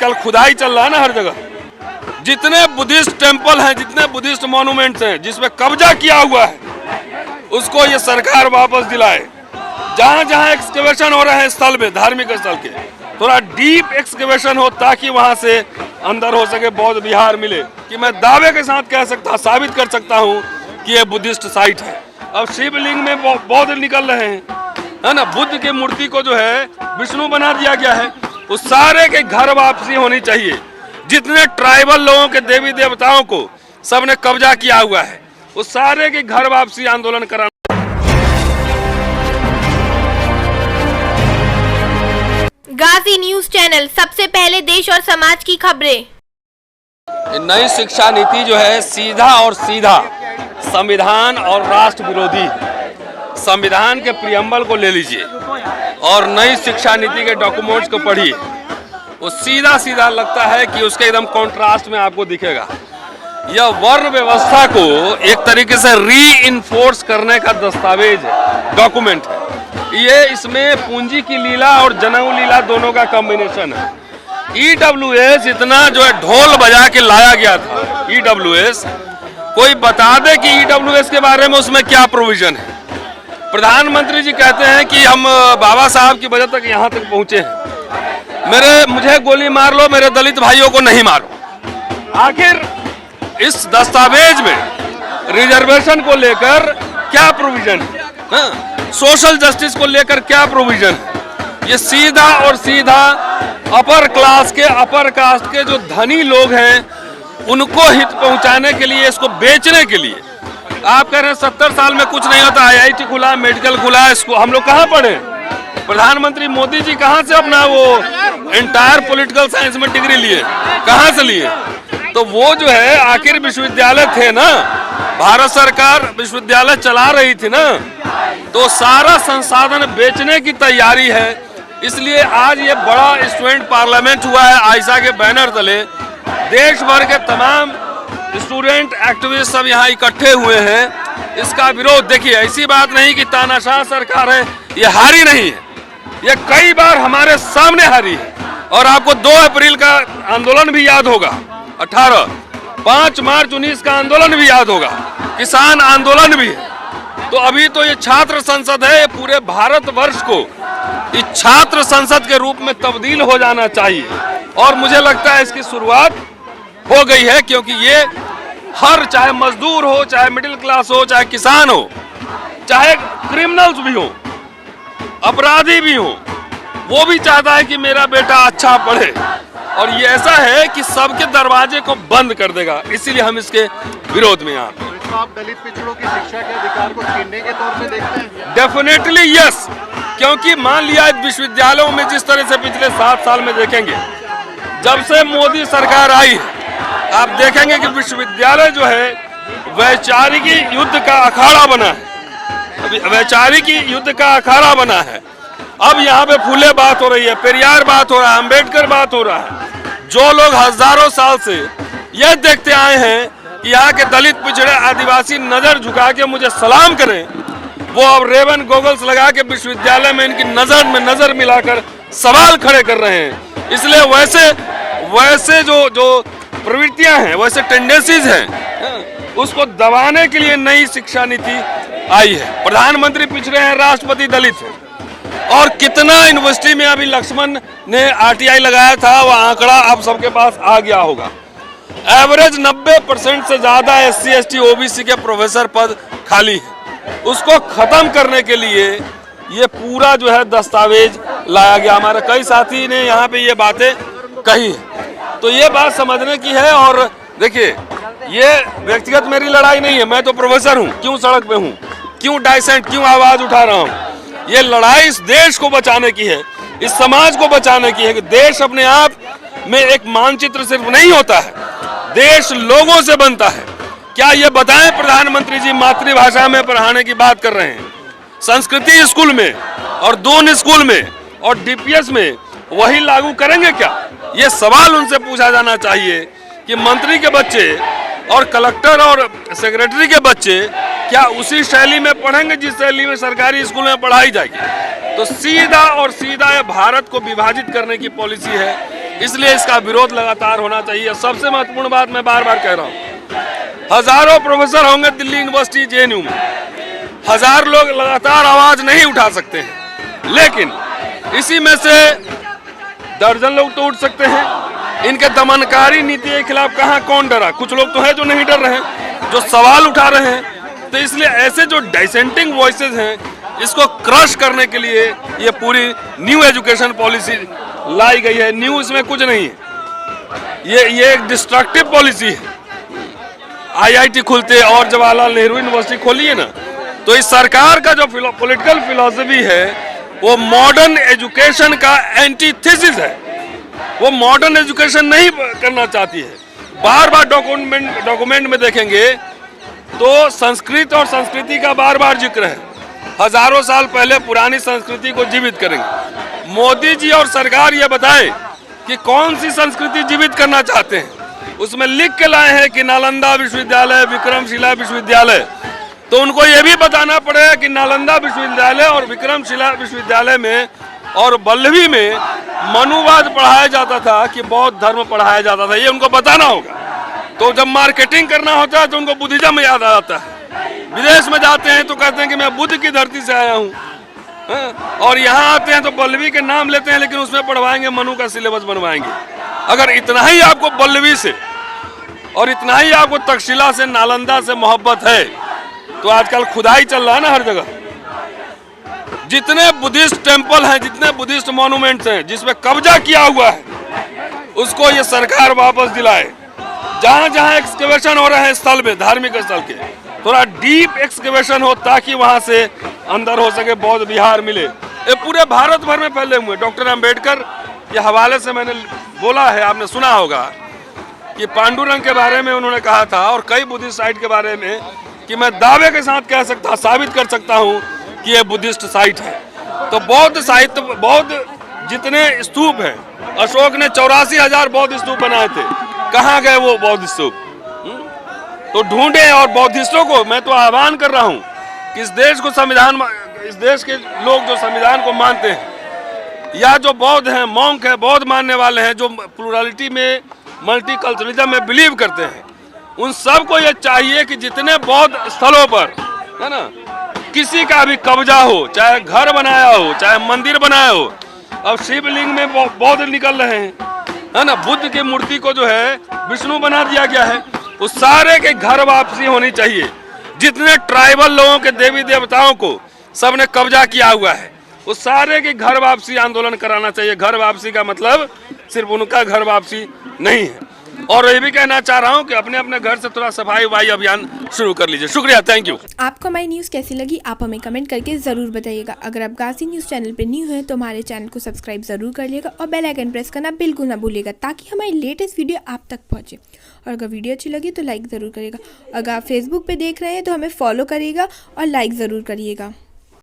आजकल खुदाई चल रहा है ना हर जगह। जितने बुद्धिस्ट टेम्पल हैं, जितने बुद्धिस्ट मॉन्यूमेंट्स हैं जिसमें कब्जा किया हुआ है, उसको ये सरकार वापस दिलाए। जहाँ जहाँ एक्सकवेशन हो रहे हैं स्थल में, धार्मिक स्थल के, थोड़ा डीप एक्सकवेशन हो ताकि वहाँ से अंदर हो सके बौद्ध विहार मिले। कि मैं दावे के साथ कह सकता, साबित कर सकता हूँ कि ये बुद्धिस्ट साइट है। अब शिवलिंग में बौद्ध निकल रहे हैं, है ना। बुद्ध की मूर्ति को जो है विष्णु बना दिया गया है। उस सारे के घर वापसी होनी चाहिए। जितने ट्राइबल लोगों के देवी देवताओं को सबने कब्जा किया हुआ है, उस सारे के घर वापसी आंदोलन कराना। गाजी न्यूज चैनल, सबसे पहले देश और समाज की खबरें। नई शिक्षा नीति जो है सीधा और सीधा संविधान और राष्ट्र विरोधी। संविधान के प्रियम्बल को ले लीजिए और नई शिक्षा नीति के डॉक्यूमेंट्स को पढ़िए, वो सीधा सीधा लगता है कि उसके एकदम कॉन्ट्रास्ट में आपको दिखेगा। यह वर्ण व्यवस्था को एक तरीके से री-इन्फोर्स करने का दस्तावेज है, डॉक्यूमेंट है ये। इसमें पूंजी की लीला और जनेऊ लीला दोनों का कॉम्बिनेशन है। EWS इतना जो है ढोल बजा के लाया गया था। EWS, कोई बता दे कि EWS के बारे में उसमें क्या प्रोविजन है। प्रधानमंत्री जी कहते हैं कि हम बाबा साहब की वजह तक यहाँ तक पहुँचे हैं। मुझे गोली मार लो, मेरे दलित भाइयों को नहीं मारो। आखिर इस दस्तावेज में रिजर्वेशन को लेकर क्या प्रोविजन है? सोशल जस्टिस को लेकर क्या प्रोविजन है? ये सीधा और सीधा अपर क्लास के, अपर कास्ट के जो धनी लोग हैं उनको हित पहुंचाने के लिए, इसको बेचने के लिए। आप कह रहे हैं 70 साल में कुछ नहीं होता, IIT खुला, मेडिकल खुला, इसको हम लोग कहाँ पढ़े? प्रधानमंत्री मोदी जी कहाँ से अपना वो एंटायर पॉलिटिकल साइंस में डिग्री लिए, कहाँ से लिए? तो वो जो है आखिर विश्वविद्यालय थे ना, भारत सरकार विश्वविद्यालय चला रही थी ना, तो सारा संसाधन बेचने की तैयारी है। इसलिए आज ये बड़ा स्टूडेंट पार्लियामेंट हुआ है आयशा के बैनर तले। देश भर के तमाम स्टूडेंट एक्टिविस्ट सब यहाँ इकट्ठे हुए हैं। इसका विरोध देखिए, ऐसी बात नहीं कि तानाशाह सरकार है, ये हारी नहीं है, ये कई बार हमारे सामने हारी है। और आपको 2 अप्रैल का आंदोलन भी याद होगा, 18, 5 मार्च 19 का आंदोलन भी याद होगा, किसान आंदोलन भी है। तो अभी तो ये छात्र संसद है, ये पूरे भारतवर्ष को इस छात्र संसद के रूप में तब्दील हो जाना चाहिए। और मुझे लगता है इसकी शुरुआत हो गई है, क्योंकि ये हर, चाहे मजदूर हो, चाहे मिडिल क्लास हो, चाहे किसान हो, चाहे क्रिमिनल्स भी हो, अपराधी भी हो, वो भी चाहता है कि मेरा बेटा अच्छा पढ़े। और ये ऐसा है कि सबके दरवाजे को बंद कर देगा। इसीलिए हम इसके विरोध में यहाँ पे। तो आप दलित पिछड़ों की शिक्षा के अधिकार को छीनने के तौर पे देखते हैं? डेफिनेटली यस, क्योंकि मान लिया विश्वविद्यालयों में जिस तरह से पिछले 7 साल में देखेंगे, जब से मोदी सरकार आई है, आप देखेंगे कि विश्वविद्यालय जो है वैचारिकी युद्ध का अखाड़ा बना है। वैचारिकी युद्ध का अखाड़ा बना है। अब यहाँ पे फूले बात हो रही है, पेरियार बात हो रहा है, अम्बेडकर बात हो रहा है। जो लोग हजारों साल से यह देखते आए हैं कि यहाँ के दलित पिछड़े आदिवासी नजर झुका के मुझे सलाम करें, वो अब रेवन गोगल्स लगा के विश्वविद्यालय में इनकी नजर में नजर मिलाकर सवाल खड़े कर रहे हैं। इसलिए वैसे जो प्रवृत्तियां हैं, वैसे टेंडेंसीज हैं, उसको दबाने के लिए नई शिक्षा नीति आई है। प्रधानमंत्री पिछड़े हैं, राष्ट्रपति दलित है। और कितना यूनिवर्सिटी में अभी लक्ष्मण ने RTI लगाया था, वह आंकड़ा आप सबके पास आ गया होगा। एवरेज 90% से ज्यादा SC ST OBC के प्रोफेसर पद खाली है। उसको खत्म करने के लिए ये पूरा जो है दस्तावेज लाया गया। हमारे कई साथी ने यहाँ पे ये बातें कही है, तो ये बात समझने की है। और देखिए, ये व्यक्तिगत मेरी लड़ाई नहीं है, मैं तो प्रोफेसर हूँ, क्यों सड़क पे हूँ, क्यों डाइसेंट, क्यों आवाज उठा रहा हूँ। ये लड़ाई इस देश को बचाने की है, इस समाज को बचाने की है। कि देश अपने आप में एक मानचित्र सिर्फ नहीं होता है, देश लोगों से बनता है। क्या ये बताएं, प्रधानमंत्री जी मातृभाषा में पढ़ाने की बात कर रहे हैं, संस्कृति स्कूल में और दून स्कूल में और DPS में वही लागू करेंगे क्या? ये सवाल उनसे पूछा जाना चाहिए कि मंत्री के बच्चे और कलेक्टर और सेक्रेटरी के बच्चे क्या उसी शैली में पढ़ेंगे जिस शैली में सरकारी स्कूल में पढ़ाई जाएगी? तो सीधा और सीधा ये भारत को विभाजित करने की पॉलिसी है। इसलिए इसका विरोध लगातार होना चाहिए। सबसे महत्वपूर्ण बात मैं बार बार कह रहा हूँ, हजारों प्रोफेसर होंगे दिल्ली यूनिवर्सिटी जेएनयू में, 1000 लोग लगातार आवाज नहीं उठा सकते हैं, लेकिन इसी में से दर्जन लोग तो उठ सकते हैं। इनके दमनकारी नीति के खिलाफ कहाँ कौन डरा? कुछ लोग तो हैं जो नहीं डर रहे हैं, जो सवाल उठा रहे हैं। तो इसलिए ऐसे जो डिसेंटिंग वॉइसेस हैं, इसको क्रश करने के लिए ये पूरी न्यू एजुकेशन पॉलिसी लाई गई है। न्यू इसमें कुछ नहीं है, ये एक डिस्ट्रक्टिव पॉलिसी है। आईआईटी खुलते और जवाहरलाल नेहरू यूनिवर्सिटी खोलिए ना, तो इस सरकार का जो पॉलिटिकल फिलॉसफी है वो मॉडर्न एजुकेशन का एंटीथेसिस है। वो मॉडर्न एजुकेशन नहीं करना चाहती है। बार बार डॉक्यूमेंट में देखेंगे तो संस्कृत और संस्कृति का बार बार जिक्र है। हजारों साल पहले पुरानी संस्कृति को जीवित करेंगे। मोदी जी और सरकार ये बताएं कि कौन सी संस्कृति जीवित करना चाहते हैं। उसमें लिख के लाए हैं कि नालंदा विश्वविद्यालय, विक्रमशिला विश्वविद्यालय, तो उनको ये भी बताना पड़ेगा कि नालंदा विश्वविद्यालय और विक्रमशिला विश्वविद्यालय में और बल्लभी में मनुवाद पढ़ाया जाता था कि बौद्ध धर्म पढ़ाया जाता था, ये उनको बताना होगा। तो जब मार्केटिंग करना होता है तो उनको बुद्धिज्म याद आ जाता है। विदेश में जाते हैं तो कहते हैं कि मैं बुद्ध की धरती से आया हूँ, और यहाँ आते हैं तो बल्लभी के नाम लेते हैं, लेकिन उसमें पढ़वाएंगे मनु का सिलेबस बनवाएंगे। अगर इतना ही आपको बल्लभी से और इतना ही आपको तक्षशिला से, नालंदा से मोहब्बत है, तो आजकल खुदाई चल रहा है ना हर जगह। जितने बुद्धिस्ट टेम्पल हैं, जितने बुद्धिस्ट मॉन्यूमेंट्स हैं जिसमें कब्जा किया हुआ है, उसको ये सरकार वापस दिलाए। जहाँ जहाँ एक्सकेवेशन हो रहे हैं स्थल में, धार्मिक स्थल के, थोड़ा डीप एक्सकेवेशन हो ताकि वहाँ से अंदर हो सके बौद्ध विहार मिले। ये पूरे भारत भर में फैले हुए। डॉक्टर अम्बेडकर के हवाले से मैंने बोला है, आपने सुना होगा कि पांडुरंग के बारे में उन्होंने कहा था और कई बुद्धिस्ट साइट के बारे में कि मैं दावे के साथ कह सकता, साबित कर सकता हूँ कि ये बुद्धिस्ट साइट है। तो बौद्ध साहित्य, बौद्ध जितने स्तूप हैं, अशोक ने 84,000 बौद्ध स्तूप बनाए थे, कहाँ गए वो बौद्ध स्तूप? तो ढूंढे। और बौद्धिस्टों को मैं तो आह्वान कर रहा हूँ कि इस देश को संविधान, इस देश के लोग जो संविधान को मानते हैं, या जो बौद्ध हैं, मॉन्क है, बौद्ध मानने वाले हैं, जो प्लुरलिटी में, मल्टीकल्चरलिज्म में बिलीव करते हैं, उन सबको ये चाहिए कि जितने बौद्ध स्थलों पर, है ना, किसी का भी कब्जा हो, चाहे घर बनाया हो, चाहे मंदिर बनाया हो, अब शिवलिंग में बौद्ध निकल रहे हैं, है ना, बुद्ध की मूर्ति को जो है विष्णु बना दिया गया है, उस सारे के घर वापसी होनी चाहिए। जितने ट्राइबल लोगों के देवी देवताओं को सबने कब्जा किया हुआ है, उस सारे के घर वापसी आंदोलन कराना चाहिए। घर वापसी का मतलब सिर्फ उनका घर वापसी नहीं है। और ये भी कहना चाह रहा हूँ कि अपने अपने घर से थोड़ा सफाई वाई अभियान शुरू कर लीजिए। शुक्रिया, थैंक यू। आपको हमारी न्यूज़ कैसी लगी आप हमें कमेंट करके ज़रूर बताइएगा। अगर आप गाजी न्यूज़ चैनल पर न्यू हैं तो हमारे चैनल को सब्सक्राइब ज़रूर कर लिएगा और बेल आइकन प्रेस करना बिल्कुल ना भूलिएगा, ताकि हमारी लेटेस्ट वीडियो आप तक पहुँचे। और अगर वीडियो अच्छी लगी तो लाइक ज़रूर करिएगा। अगर आप फेसबुक पर देख रहे हैं तो हमें फॉलो करिएगा और लाइक ज़रूर करिएगा।